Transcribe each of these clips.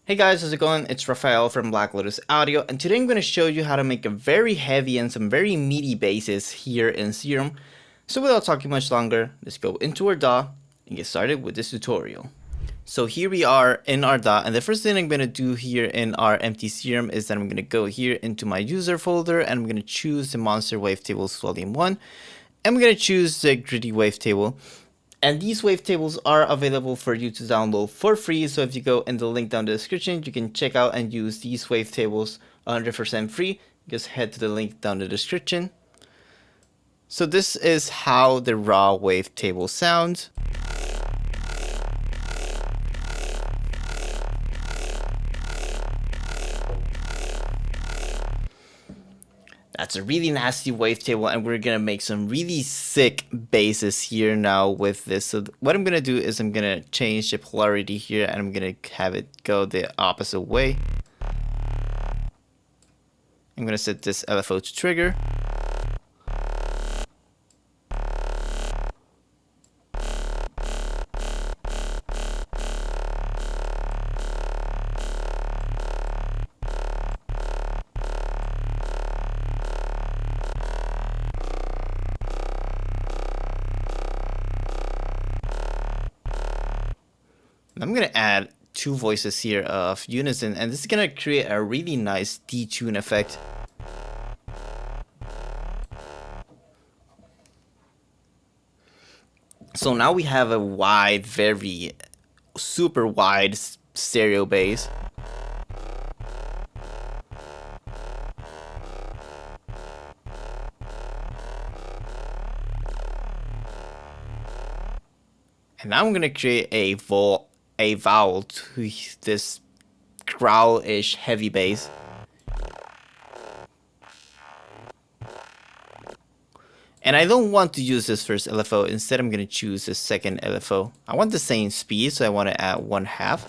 Hey guys, how's it going? It's Rafael from Black Lotus Audio, and today I'm going to show you how to make a very heavy and some very meaty basses here in Serum. So without talking much longer, let's go into our DAW and get started with this tutorial. So here we are in our DAW, and the first thing I'm going to do here in our empty Serum is that I'm going to go here into my user folder, and I'm going to choose the Monster Wavetables Volume 1. I'm going to choose the Gritty Wavetable. And these wavetables are available for you to download for free. So if you go in the link down in the description, you can check out and use these wavetables 100% free. Just head to the link down in the description. So this is how the raw wavetable sounds. That's a really nasty wavetable, and we're gonna make some really sick basses here now with this. So what I'm gonna do is I'm gonna change the polarity here, and I'm gonna have it go the opposite way. I'm gonna set this LFO to trigger. I'm going to add two voices here of unison, and this is going to create a really nice detune effect. So now we have a wide, very super wide stereo bass. And now I'm going to create a vowel to this growl-ish heavy bass. And I don't want to use this first LFO. Instead, I'm going to choose the second LFO. I want the same speed, so I want to add 1/2.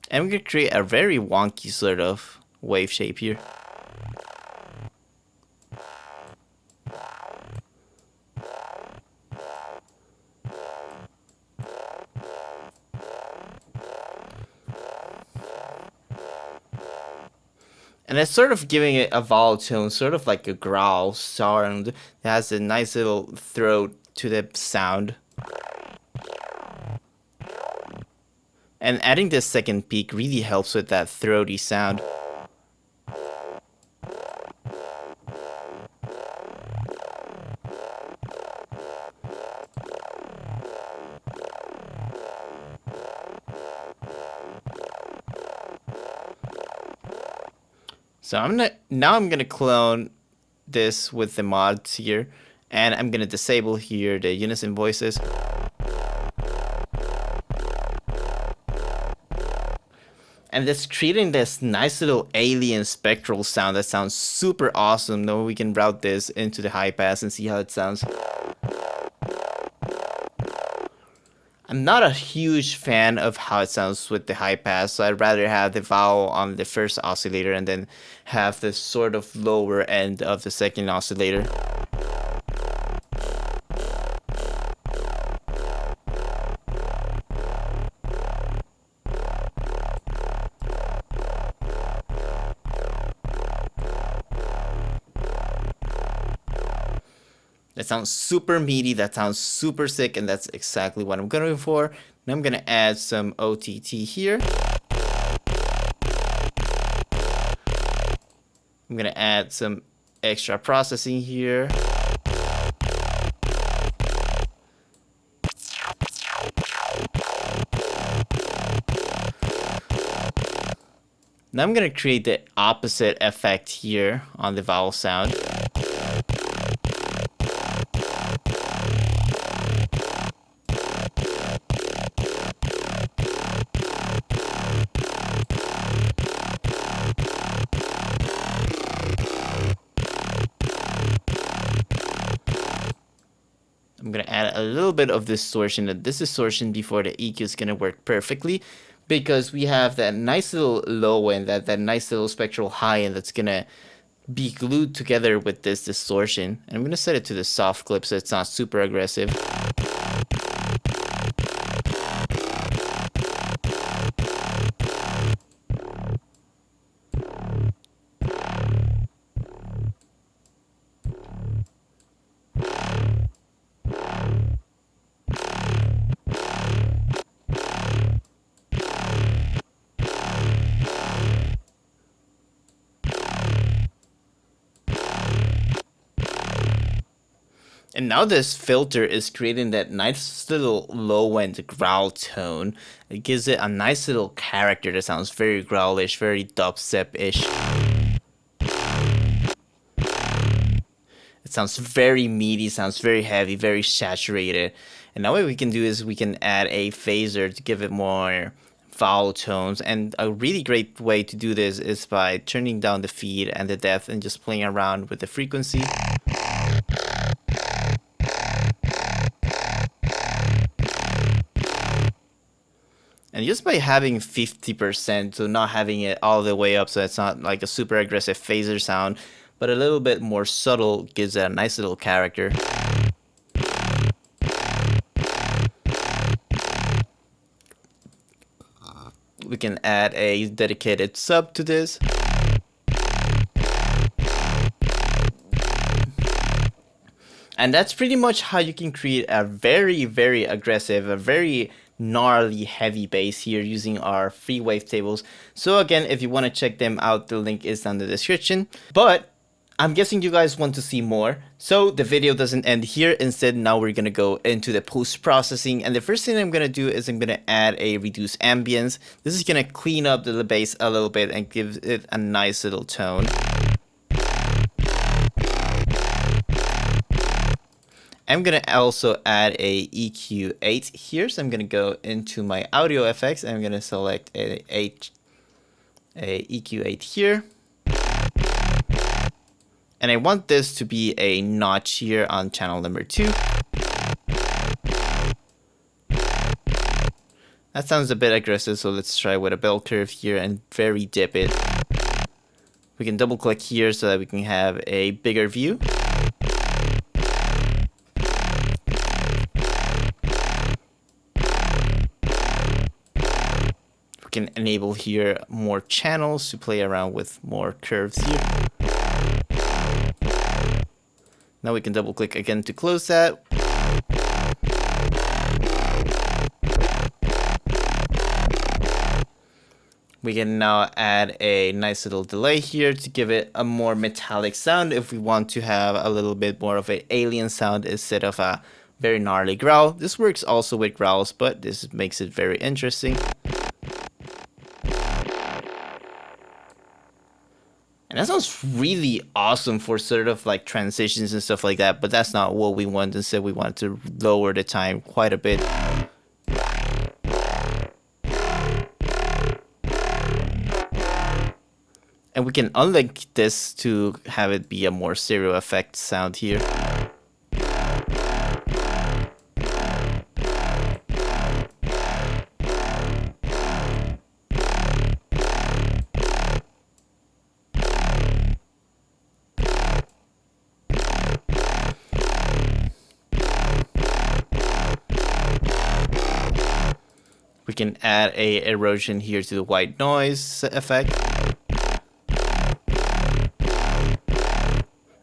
And I'm going to create a very wonky sort of wave shape here. And it's sort of giving it a vowel tone, sort of like a growl sound. It has a nice little throat to the sound. And adding this second peak really helps with that throaty sound. So I'm gonna clone this with the mods here, and I'm gonna disable here the unison voices. And that's creating this nice little alien spectral sound that sounds super awesome. Now we can route this into the high pass and see how it sounds. I'm not a huge fan of how it sounds with the high pass, so I'd rather have the vowel on the first oscillator and then have the sort of lower end of the second oscillator. That sounds super meaty, that sounds super sick, and that's exactly what I'm going for. Now I'm going to add some OTT here. I'm going to add some extra processing here. Now I'm going to create the opposite effect here on the vowel sound. I'm going to add a little bit of distortion. This distortion before the EQ is going to work perfectly because we have that nice little low end, that nice little spectral high end that's going to be glued together with this distortion. And I'm going to set it to the soft clip so it's not super aggressive. And now this filter is creating that nice little low-end growl tone. It gives it a nice little character that sounds very growlish, very dubstep-ish. It sounds very meaty, sounds very heavy, very saturated. And now what we can do is we can add a phaser to give it more vowel tones. And a really great way to do this is by turning down the feed and the depth and just playing around with the frequency. And just by having 50%, so not having it all the way up so it's not like a super aggressive phaser sound, but a little bit more subtle, gives it a nice little character. We can add a dedicated sub to this. And that's pretty much how you can create a very, very aggressive, a very gnarly heavy bass here using our free wavetables. So again, if you want to check them out, the link is down in the description. But I'm guessing you guys want to see more, so the video doesn't end here. Instead, now we're gonna go into the post-processing, and the first thing I'm gonna do is I'm gonna add a reduced ambience. This is gonna clean up the bass a little bit and give it a nice little tone. I'm gonna also add a EQ8 here, so I'm gonna go into my audio effects and I'm gonna select a EQ8 here. And I want this to be a notch here on channel number 2. That sounds a bit aggressive, so let's try with a bell curve here and very dip it. We can double click here so that we can have a bigger view. We can enable here more channels to play around with more curves here. Now we can double click again to close that. We can now add a nice little delay here to give it a more metallic sound if we want to have a little bit more of an alien sound instead of a very gnarly growl. This works also with growls, but this makes it very interesting. And that sounds really awesome for sort of like transitions and stuff like that, but that's not what we want. Instead, we want to lower the time quite a bit. And we can unlink this to have it be a more stereo effect sound here. We can add a erosion here to the white noise effect.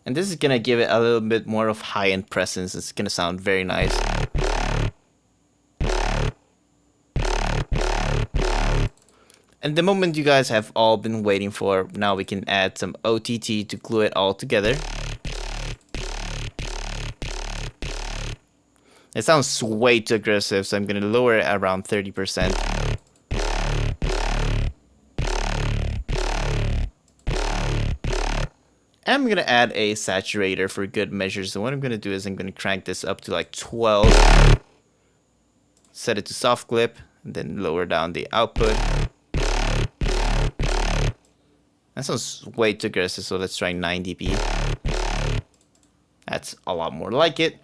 And this is gonna give it a little bit more of high-end presence. It's gonna sound very nice. And the moment you guys have all been waiting for, now we can add some OTT to glue it all together. It sounds way too aggressive, so I'm going to lower it around 30%. And I'm going to add a saturator for good measure. So what I'm going to do is I'm going to crank this up to like 12. Set it to soft clip, and then lower down the output. That sounds way too aggressive, so let's try 9 dB. That's a lot more like it.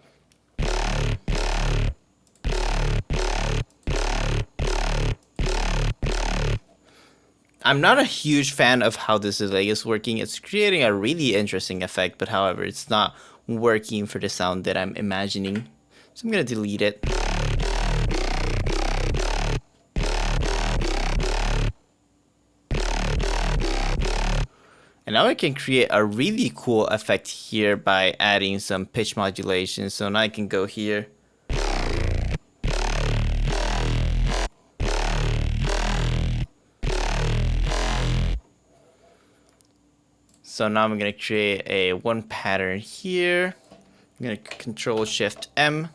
I'm not a huge fan of how this delay is working. It's creating a really interesting effect, but however, it's not working for the sound that I'm imagining. So I'm gonna delete it. And now I can create a really cool effect here by adding some pitch modulation. So now I can go here. So now I'm going to create a one pattern here. I'm going to Control Shift M.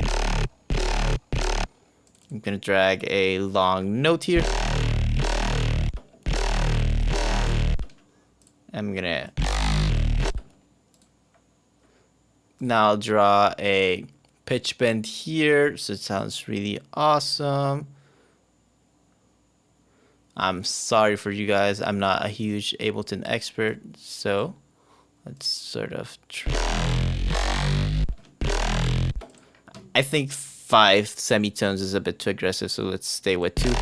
I'm going to drag a long note here. I'm going to now draw a pitch bend here, so it sounds really awesome. I'm sorry for you guys, I'm not a huge Ableton expert, so let's sort of try. I think 5 semitones is a bit too aggressive, so let's stay with 2.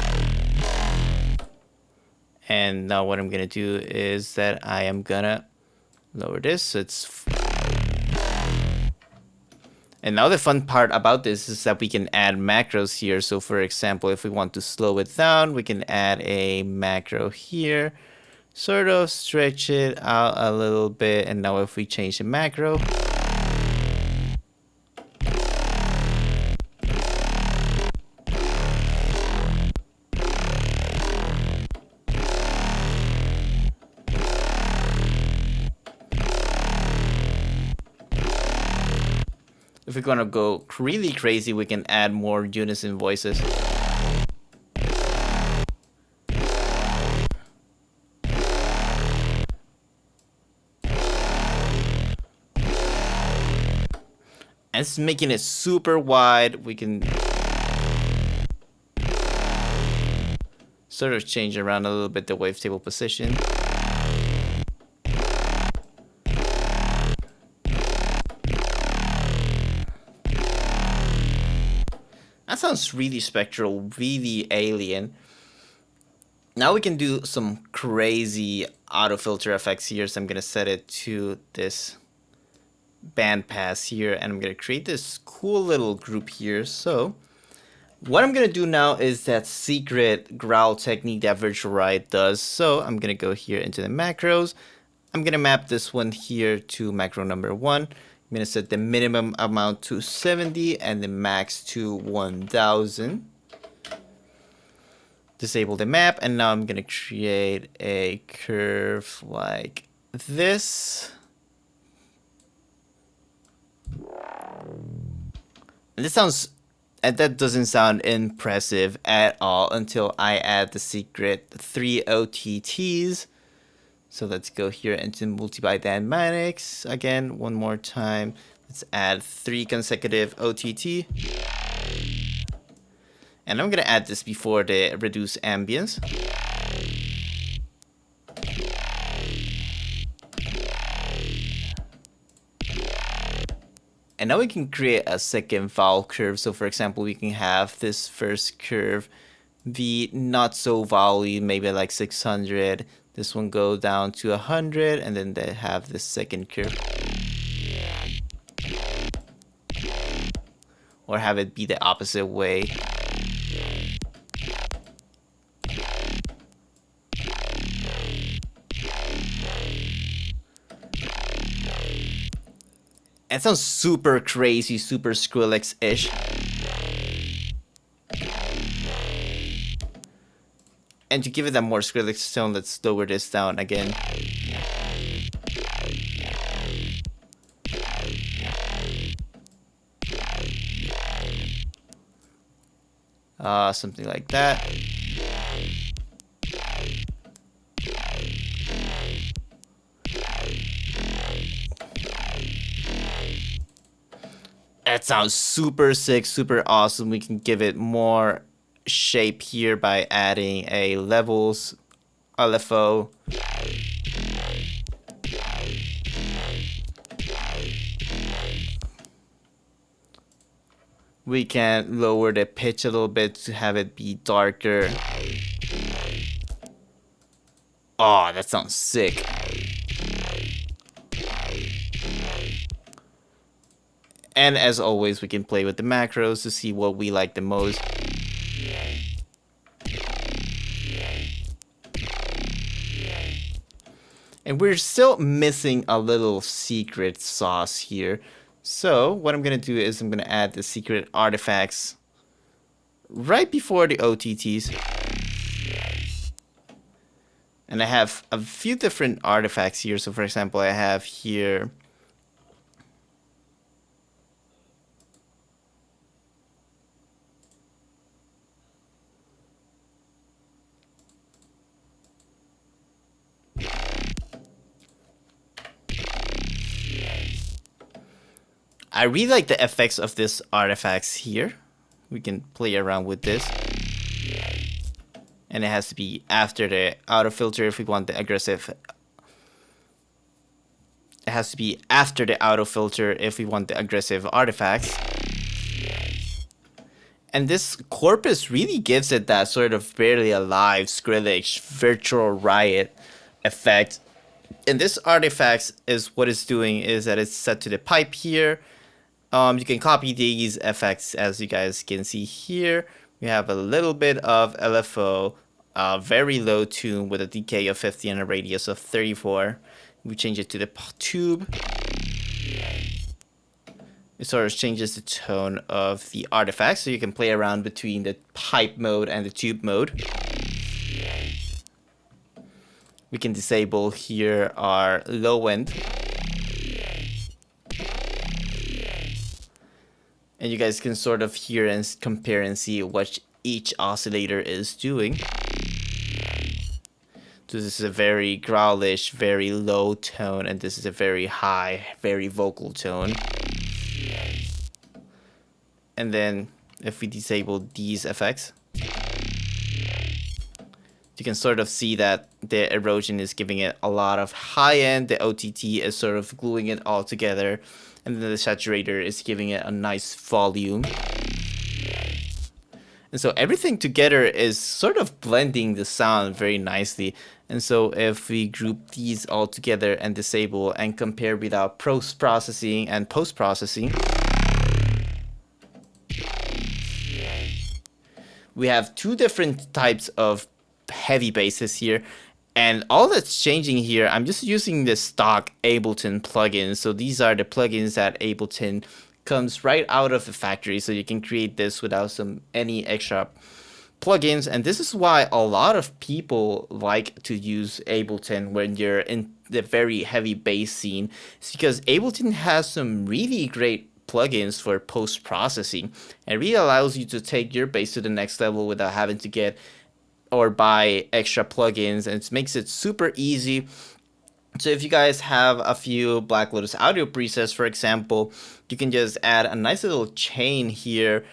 And now what I'm gonna do is that I am gonna lower this, so it's... And now the fun part about this is that we can add macros here. So for example, if we want to slow it down, we can add a macro here, sort of stretch it out a little bit. And now if we change the macro, if we're gonna go really crazy, we can add more unison voices. And it's making it super wide. We can sort of change around a little bit the wavetable position. That sounds really spectral, really alien. Now we can do some crazy auto filter effects here. So I'm gonna set it to this band pass here, and I'm gonna create this cool little group here. So what I'm gonna do now is that secret growl technique that Virtual Riot does. So I'm gonna go here into the macros. I'm gonna map this one here to macro number 1. I'm gonna set the minimum amount to 70 and the max to 1000. Disable the map, and now I'm gonna create a curve like this. And this sounds, and that doesn't sound impressive at all until I add the secret 3 OTTs. So let's go here into multi-byte dynamics again one more time. Let's add 3 consecutive OTT. And I'm gonna add this before the reduce ambience. And now we can create a second vowel curve. So for example, we can have this first curve be not so vowel-y, maybe like 600. This one go down to 100, and then they have this second curve. Or have it be the opposite way. It sounds super crazy, super Skrillex-ish. And to give it a more Skrillex tone, let's lower this down again. Something like that. That sounds super sick, super awesome. We can give it more shape here by adding a levels LFO. We can lower the pitch a little bit to have it be darker. Oh, that sounds sick. And as always, we can play with the macros to see what we like the most. And we're still missing a little secret sauce here. So what I'm going to do is I'm going to add the secret artifacts right before the OTTs. And I have a few different artifacts here. So for example, I have here I really like the effects of this artifacts here. We can play around with this. And it has to be after the auto filter if we want the aggressive. It has to be after the auto filter if we want the aggressive artifacts. And this corpus really gives it that sort of barely alive Skrillex virtual riot effect. And this artifacts is what it's doing is that it's set to the pipe here. You can copy these effects as you guys can see here. We have a little bit of LFO, very low tune with a decay of 50 and a radius of 34. We change it to the tube. It sort of changes the tone of the artifact, so you can play around between the pipe mode and the tube mode. We can disable here our low end. And you guys can sort of hear and compare and see what each oscillator is doing. So this is a very growlish, very low tone, and this is a very high, very vocal tone. And then if we disable these effects, you can sort of see that the erosion is giving it a lot of high end, the OTT is sort of gluing it all together, and then the saturator is giving it a nice volume. And so everything together is sort of blending the sound very nicely. And so if we group these all together and disable and compare without post-processing and post-processing, we have two different types of heavy basses here. And all that's changing here, I'm just using the stock Ableton plugins. So these are the plugins that Ableton comes right out of the factory. So you can create this without any extra plugins. And this is why a lot of people like to use Ableton when you're in the very heavy bass scene. It's because Ableton has some really great plugins for post-processing. It really allows you to take your bass to the next level without having to get or buy extra plugins, and it makes it super easy. So if you guys have a few Black Lotus audio presets, for example, you can just add a nice little chain here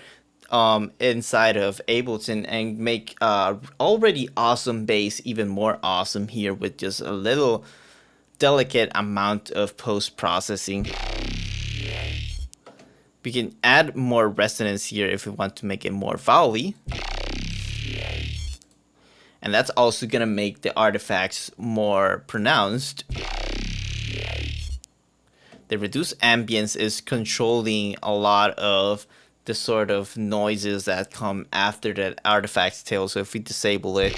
inside of Ableton and make already awesome bass even more awesome here with just a little delicate amount of post-processing. We can add more resonance here if we want to make it more vowely. And that's also going to make the artifacts more pronounced. The reduced ambience is controlling a lot of the sort of noises that come after that artifact's tail. So if we disable it,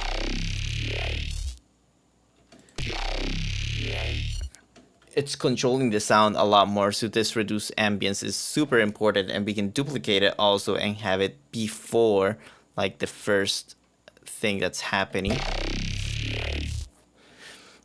it's controlling the sound a lot more. So this reduced ambience is super important, and we can duplicate it also and have it before like the first thing that's happening.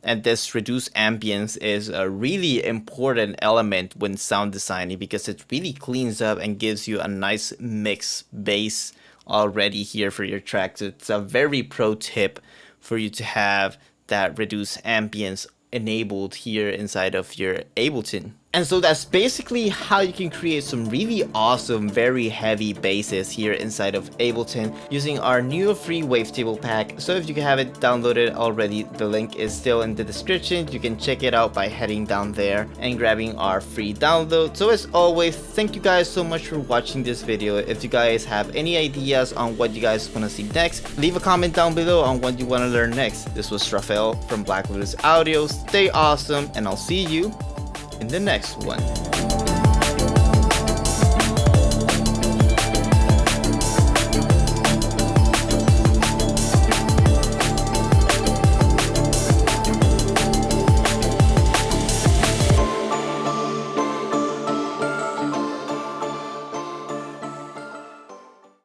And this reduced ambience is a really important element when sound designing because it really cleans up and gives you a nice mix bass already here for your track. So it's a very pro tip for you to have that reduced ambience enabled here inside of your Ableton. And so that's basically how you can create some really awesome, very heavy basses here inside of Ableton using our new free Wavetable pack. So if you haven't downloaded already, the link is still in the description. You can check it out by heading down there and grabbing our free download. So as always, thank you guys so much for watching this video. If you guys have any ideas on what you guys want to see next, leave a comment down below on what you want to learn next. This was Raphael from Black Lotus Audio. Stay awesome, and I'll see you in the next one.